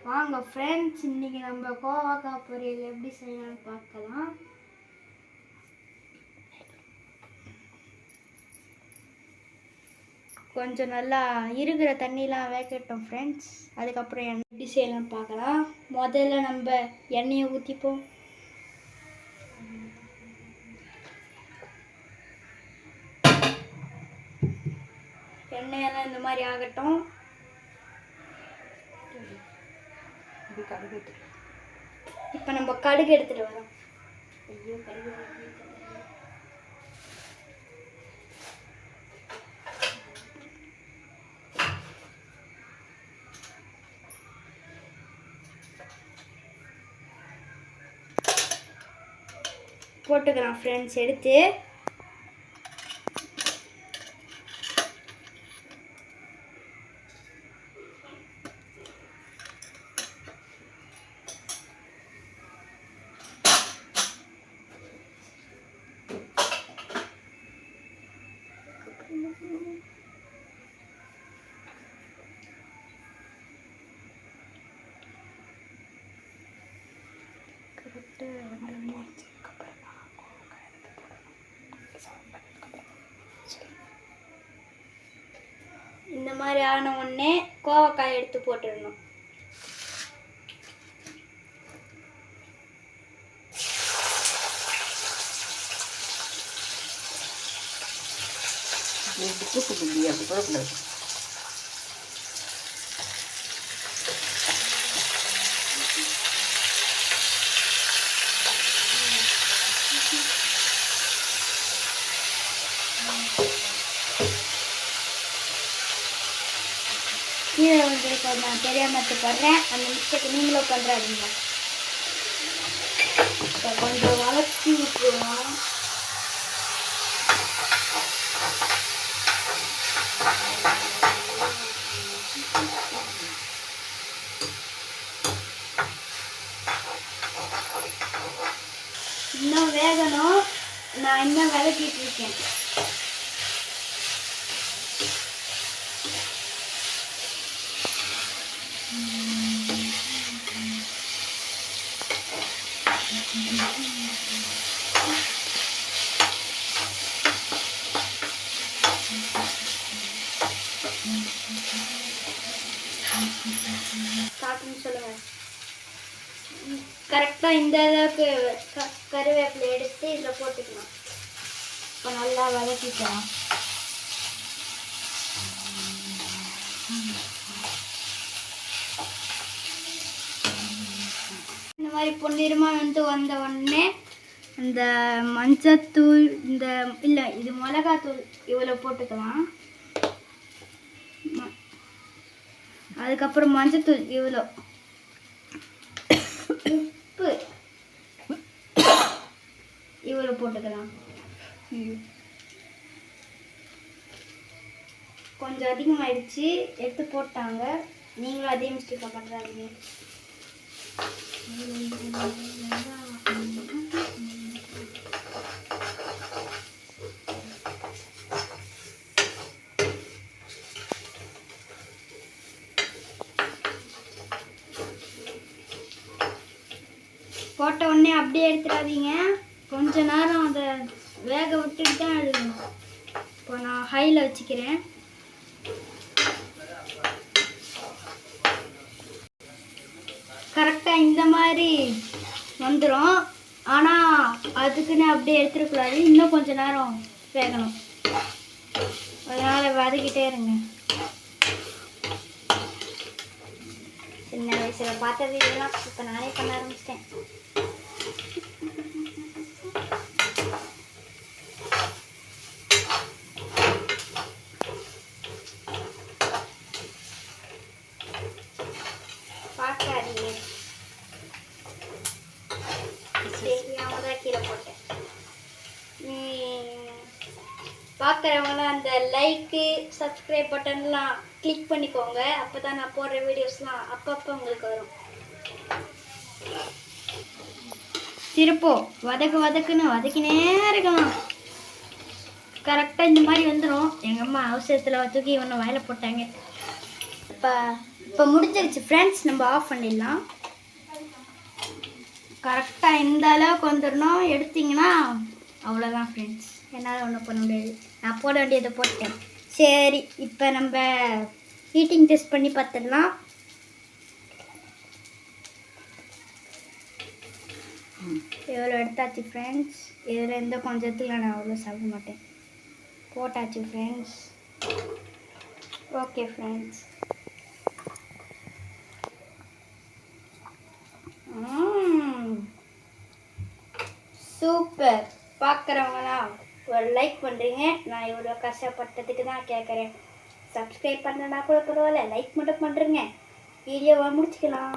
வாங்க ஃப்ரெண்ட்ஸ், இன்னைக்கு நம்ம கோவக்காய் பொரியல் எப்படி செய்யலாம்னு பார்க்கலாம். கொஞ்சம் நல்லா இருக்கிற தண்ணிலாம் வேகட்டும் ஃப்ரெண்ட்ஸ். அதுக்கப்புறம் எப்படி செய்யலாம்னு பார்க்கலாம். முதல்ல நம்ம எண்ணெயை ஊற்றிப்போம். எண்ணெயெல்லாம் இந்த மாதிரி ஆகட்டும். இப்போ நம்ம கடுகு எடுத்துட்டு வரோம். ஐயோ, கடுகு போட்டுக்கலாம் ஃப்ரெண்ட்ஸ். எடுத்து இந்த மாதிரி ஆன உடனே கோவக்காய் எடுத்து போட்டுடணும். கீழே வந்து நான் தெரியாமல் பண்ணுறேன். அந்த மிஸ்டேக் நீங்களும் பண்ணுறாதீங்க. இப்போ கொஞ்சம் வளர்ச்சி விட்டுருவோம். இன்னும் வேகணும். நான் இன்னும் விளக்கிட்டு இருக்கேன். சொல்லுங்க. கரெக்டாக இந்த அளவுக்கு கருவேப்பிலை எடுத்து இதில் போட்டுக்கலாம். இப்போ நல்லா வதக்கிக்கலாம். இந்த மாதிரி பொன்னிறமாக வந்த உடனே இந்த மஞ்சத்தூள், இந்த இல்லை இது மிளகாத்தூள் இவ்வளோ போட்டுக்கலாம். அதுக்கப்புறம் மஞ்சத்தூள் இவ்வளோ, உப்பு இவ்வளோ போட்டுக்கலாம். கொஞ்சம் அதிகமாகிடுச்சு, எடுத்து போட்டாங்க. நீங்களும் அதே மிஸ்டேக்காக பண்ணுறாதீங்க. போட்ட உடனே அப்படியே எடுத்துடாதீங்க. கொஞ்ச நேரம் அதை வேக விட்டுட்டு தான் எடுக்கணும். இப்போ நான் ஹையில் வச்சுக்கிறேன். கரெக்டாக இந்த மாதிரி வந்துடும். ஆனால் அதுக்குன்னு அப்படியே எடுத்துடக்கூடாது. இன்னும் கொஞ்சம் நேரம் வேகணும். அதனால் வதக்கிட்டே இருங்க. சின்ன வயசில் பார்த்தது இதெல்லாம் இப்போ நானே பண்ண ஆரம்பிச்சிட்டேன். பார்க்காதீங்க, தெரியாம தான் கீழே போட்டேன். பார்க்குறவங்களாம் அந்த லைக்கு சப்ஸ்கிரைப் பட்டன்லாம் கிளிக் பண்ணிக்கோங்க. அப்போ தான் நான் போடுற வீடியோஸ்லாம் அப்பப்போ உங்களுக்கு வரும். திருப்போ வதக்குன்னு வதக்கினே இருக்கலாம். கரெக்டாக இந்த மாதிரி வந்துடும். எங்கள் அம்மா அவசரத்தில் தூக்கி ஒன்று வாயில் போட்டாங்க. இப்போ இப்போ முடிஞ்சிருச்சு ஃப்ரெண்ட்ஸ், நம்ம ஆஃப் பண்ணிடலாம். கரெக்டாக இந்த அளவுக்கு வந்துடணும். எடுத்திங்கன்னா அவ்வளோதான் ஃப்ரெண்ட்ஸ், என்னால் ஒன்றும் பண்ண முடியாது. நான் போட வேண்டியதை போட்டேன். சரி, இப்போ நம்ம ஹீட்டிங் டெஸ்ட் பண்ணி பார்த்துடலாம். எவ்வளோ எடுத்தாச்சு ஃப்ரெண்ட்ஸ். இதில் எந்த கொஞ்சத்தில் நான் அவ்வளோ சாப்பிட மாட்டேன். போட்டாச்சு ஃப்ரெண்ட்ஸ். Okay friends. சூப்பர். பார்க்குறவங்களாம் ஒரு லைக் பண்ணுறீங்க. நான் இவ்வளோ கஷ்டப்பட்டதுக்கு தான் கேட்குறேன். சப்ஸ்கிரைப் பண்ணனா கூட பரவாயில்ல, லைக் மட்டும் பண்ணுறேங்க. வீடியோவை முடிச்சுக்கலாம்.